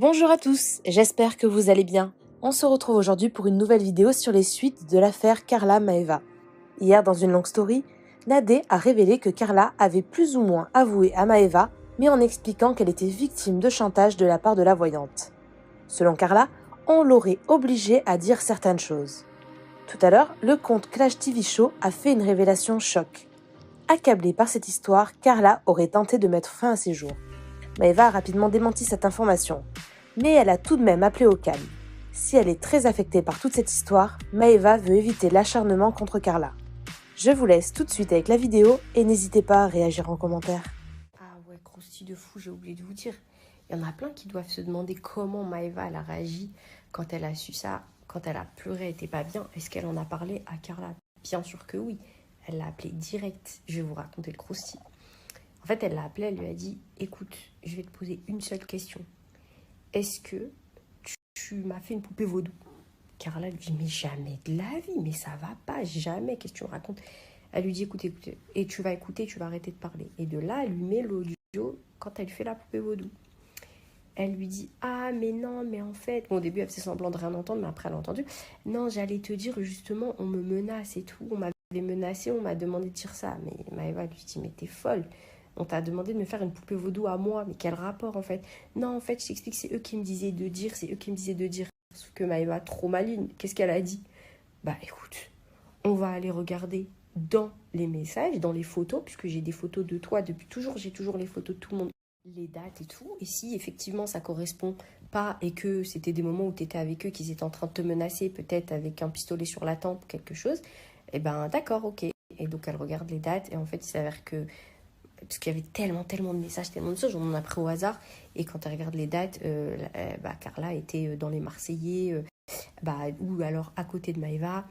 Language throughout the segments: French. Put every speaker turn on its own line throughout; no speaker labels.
Bonjour à tous, j'espère que vous allez bien. On se retrouve aujourd'hui pour une nouvelle vidéo sur les suites de l'affaire Carla Maeva. Hier, dans une longue story, Nadé a révélé que Carla avait plus ou moins avoué à Maeva, mais en expliquant qu'elle était victime de chantage de la part de la voyante. Selon Carla, on l'aurait obligée à dire certaines choses. Tout à l'heure, le compte Clash TV Show a fait une révélation choc. Accablée par cette histoire, Carla aurait tenté de mettre fin à ses jours. Maeva a rapidement démenti cette information, mais elle a tout de même appelé au calme. Si elle est très affectée par toute cette histoire, Maeva veut éviter l'acharnement contre Carla. Je vous laisse tout de suite avec la vidéo et n'hésitez pas à réagir en commentaire.
Ah ouais, croustille de fou, j'ai oublié de vous dire. Il y en a plein qui doivent se demander comment Maeva elle a réagi quand elle a su ça, quand elle a pleuré, elle était pas bien. Est-ce qu'elle en a parlé à Carla? Bien sûr que oui. Elle l'a appelé direct. Je vais vous raconter le croustille. En fait, elle l'a appelé, elle lui a dit « Écoute, je vais te poser une seule question. Est-ce que tu m'as fait une poupée vaudou ?» Carla lui dit « Mais jamais de la vie, mais ça va pas, jamais, qu'est-ce que tu me racontes ?» Elle lui dit « Écoute, écoute, et tu vas écouter, tu vas arrêter de parler. » Et de là, elle lui met l'audio quand elle fait la poupée vaudou. Elle lui dit « Ah, mais non, mais en fait... » Bon, au début, elle faisait semblant de rien entendre, mais après, elle a entendu. « Non, j'allais te dire, justement, on me menace et tout. On m'avait menacé, on m'a demandé de dire ça. » Mais Maeva lui dit « Mais t'es folle. On t'a demandé de me faire une poupée vaudou à moi. Mais quel rapport, en fait? » Non, en fait, je t'explique, c'est eux qui me disaient de dire, c'est eux qui me disaient de dire. Sauf que Maeva, trop maligne, qu'est-ce qu'elle a dit? Bah, écoute, on va aller regarder dans les messages, dans les photos, puisque j'ai des photos de toi depuis toujours, j'ai toujours les photos de tout le monde, les dates et tout. Et si effectivement ça correspond pas et que c'était des moments où tu étais avec eux, qu'ils étaient en train de te menacer, peut-être avec un pistolet sur la tempe ou quelque chose, eh ben d'accord, ok. Et donc elle regarde les dates et en fait il s'avère que, parce qu'il y avait tellement de messages, tellement de choses, on en a pris au hasard. Et quand elle regarde les dates, Carla était dans les Marseillais, ou alors à côté de Maeva,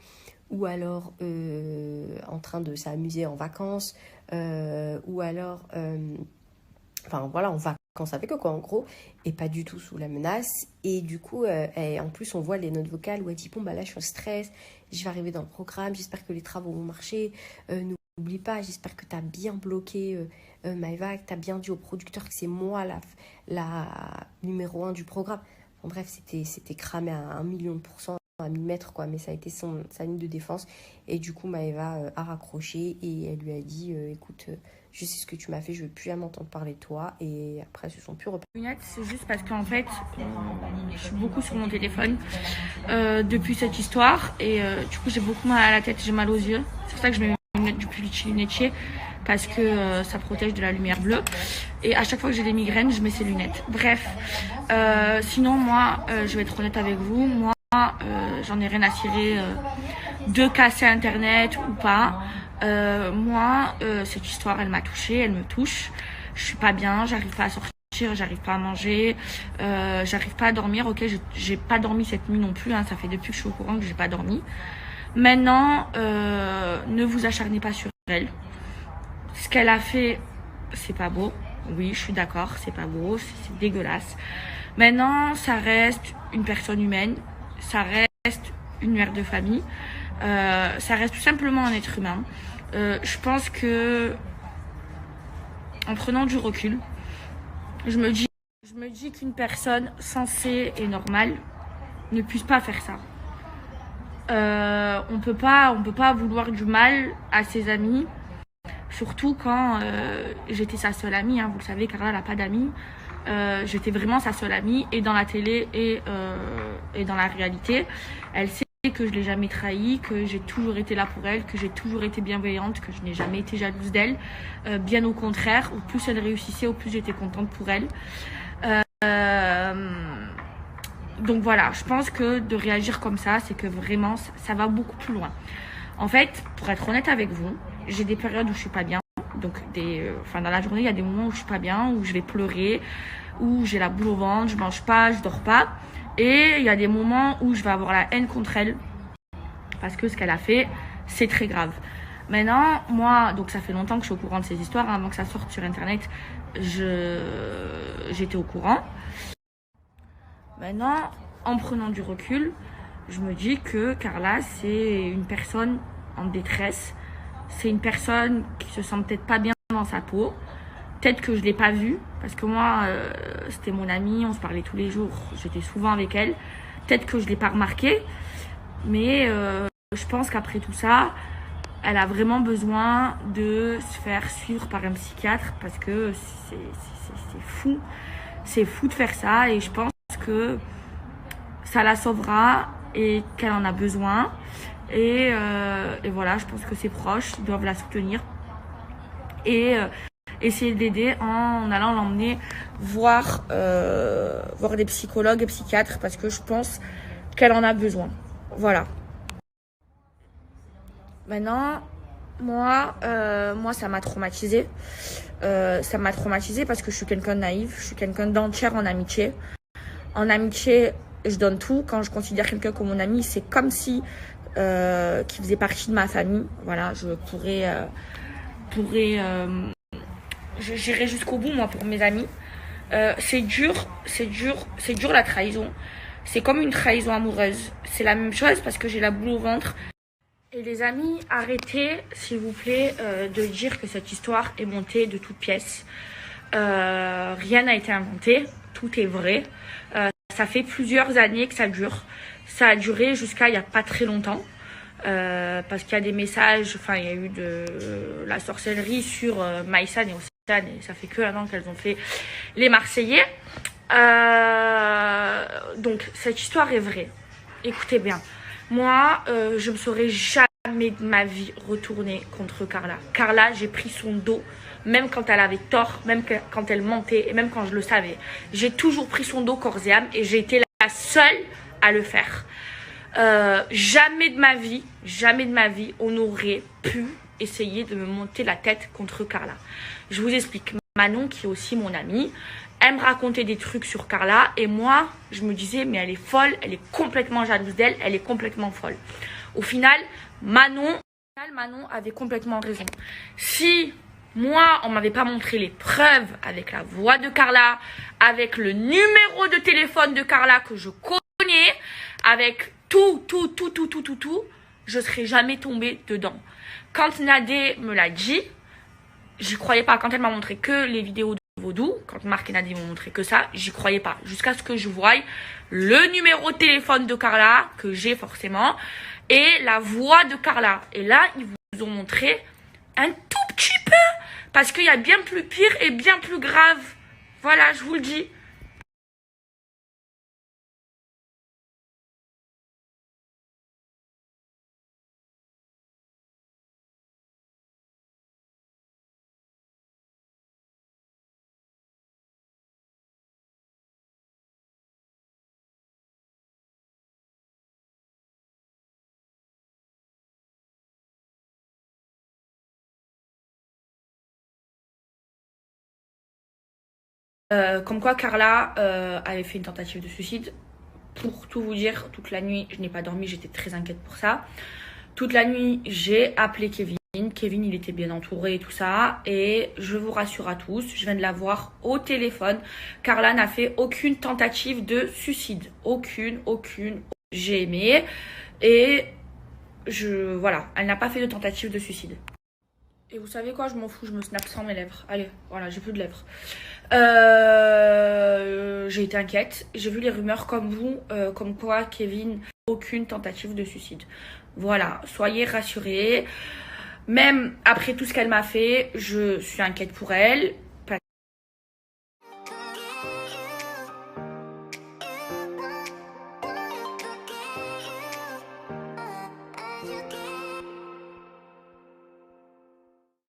ou alors en train de s'amuser en vacances, ou alors, enfin voilà, en vacances avec eux, quoi, en gros, et pas du tout sous la menace. Et du coup, en plus, on voit les notes vocales où elle dit « Bon, bah là, je suis en stress, je vais arriver dans le programme, j'espère que les travaux vont marcher, n'oublie pas, j'espère que tu as bien bloqué Maeva, que tu as bien dit au producteur que c'est moi la numéro 1 du programme. » Bon, bref, c'était cramé à 1 000 000%, à 1000 mètres, quoi, mais ça a été sa ligne de défense. Et du coup, Maeva a raccroché et elle lui a dit écoute, je sais ce que tu m'as fait, je ne veux plus jamais entendre parler de toi. Et après, elles se sont plus repris.
C'est juste parce qu'en fait, je suis beaucoup sur mon téléphone depuis cette histoire et du coup, j'ai beaucoup mal à la tête, j'ai mal aux yeux. C'est pour ça que je mets mes lunettes, du plus lunetier, parce que ça protège de la lumière bleue. Et à chaque fois que j'ai des migraines, je mets ces lunettes. Bref, sinon, moi, je vais être honnête avec vous. Moi, j'en ai rien à cirer de casser Internet ou pas. Moi, cette histoire, elle m'a touchée, elle me touche. Je suis pas bien, j'arrive pas à sortir, j'arrive pas à manger, j'arrive pas à dormir. Ok, j'ai pas dormi cette nuit non plus, hein, ça fait depuis que je suis au courant que j'ai pas dormi. Maintenant, ne vous acharnez pas sur elle. Ce qu'elle a fait, c'est pas beau. Oui, je suis d'accord, c'est pas beau, c'est dégueulasse. Maintenant, ça reste une personne humaine, ça reste une mère de famille, ça reste tout simplement un être humain. Je pense que, en prenant du recul, je me dis qu'une personne sensée et normale ne puisse pas faire ça. On peut pas vouloir du mal à ses amis, surtout quand j'étais sa seule amie, hein, vous le savez, Carla n'a pas d'amis. J'étais vraiment sa seule amie, et dans la télé et dans la réalité. Elle sait que je l'ai jamais trahie, que j'ai toujours été là pour elle, que j'ai toujours été bienveillante, que je n'ai jamais été jalouse d'elle. Bien au contraire, au plus elle réussissait, au plus j'étais contente pour elle. Donc voilà, je pense que de réagir comme ça, c'est que vraiment, ça va beaucoup plus loin. En fait, pour être honnête avec vous, j'ai des périodes où je suis pas bien. Donc, dans la journée, il y a des moments où je suis pas bien, où je vais pleurer, où j'ai la boule au ventre, je mange pas, je dors pas. Et il y a des moments où je vais avoir la haine contre elle, parce que ce qu'elle a fait, c'est très grave. Maintenant, moi, donc ça fait longtemps que je suis au courant de ces histoires, hein, avant que ça sorte sur Internet, j'étais au courant. Maintenant, en prenant du recul, je me dis que Carla, c'est une personne en détresse. C'est une personne qui se sent peut-être pas bien dans sa peau. peut-être que je l'ai pas vue, parce que moi, c'était mon amie, on se parlait tous les jours, j'étais souvent avec elle. Peut-être que je l'ai pas remarqué, mais je pense qu'après tout ça, elle a vraiment besoin de se faire suivre par un psychiatre, parce que c'est fou. C'est fou de faire ça, et je pense que ça la sauvera et qu'elle en a besoin. Et voilà, je pense que ses proches doivent la soutenir et essayer de l'aider en allant l'emmener voir des psychologues et psychiatres, parce que je pense qu'elle en a besoin. Voilà. Maintenant, moi ça m'a traumatisée. Ça m'a traumatisée parce que je suis quelqu'un de naïf, je suis quelqu'un d'entière en amitié. En amitié, je donne tout. Quand je considère quelqu'un comme mon ami, c'est comme si qui faisait partie de ma famille. Voilà, j'irai jusqu'au bout, moi, pour mes amis. C'est dur la trahison. C'est comme une trahison amoureuse. C'est la même chose parce que j'ai la boule au ventre. Et les amis, arrêtez, s'il vous plaît, de dire que cette histoire est montée de toutes pièces. Rien n'a été inventé, tout est vrai. Ça fait plusieurs années que ça dure. Ça a duré jusqu'à il n'y a pas très longtemps. Parce qu'il y a des messages, enfin il y a eu de la sorcellerie sur Maïsan et Océane, et ça fait que un an qu'elles ont fait les Marseillais. Donc cette histoire est vraie. Écoutez bien. Moi, je ne me serais jamais de ma vie retournée contre Carla. Carla, j'ai pris son dos, même quand elle avait tort, même quand elle mentait, et même quand je le savais. J'ai toujours pris son dos corps et âme, et j'ai été la seule à le faire. Jamais de ma vie, on aurait pu essayer de me monter la tête contre Carla. Je vous explique. Manon, qui est aussi mon amie, elle me racontait des trucs sur Carla, et moi, je me disais, mais elle est folle, elle est complètement jalouse d'elle, elle est complètement folle. Au final, Manon avait complètement raison. Si moi, on m'avait pas montré les preuves avec la voix de Carla, avec le numéro de téléphone de Carla que je connais, avec tout, je serais jamais tombée dedans. Quand Nadé me l'a dit, j'y croyais pas. Quand elle m'a montré que les vidéos de Vaudou, quand Marc et Nadé m'ont montré que ça, j'y croyais pas. Jusqu'à ce que je voie le numéro de téléphone de Carla, que j'ai forcément, et la voix de Carla. Et là, ils vous ont montré un tout petit peu, parce qu'il y a bien plus pire et bien plus grave. Voilà, je vous le dis. Comme quoi Carla avait fait une tentative de suicide. Pour tout vous dire, toute la nuit, je n'ai pas dormi, j'étais très inquiète pour ça. Toute la nuit, j'ai appelé Kevin. Kevin, il était bien entouré et tout ça. Et je vous rassure à tous, je viens de la voir au téléphone. Carla n'a fait aucune tentative de suicide. Aucune. J'ai aimé. Et voilà, elle n'a pas fait de tentative de suicide. Et vous savez quoi, je m'en fous, je me snap sans mes lèvres. Allez, voilà, j'ai plus de lèvres. J'ai été inquiète. J'ai vu les rumeurs comme vous, comme quoi Kevin, aucune tentative de suicide. Voilà, soyez rassurés. Même après tout ce qu'elle m'a fait, je suis inquiète pour elle.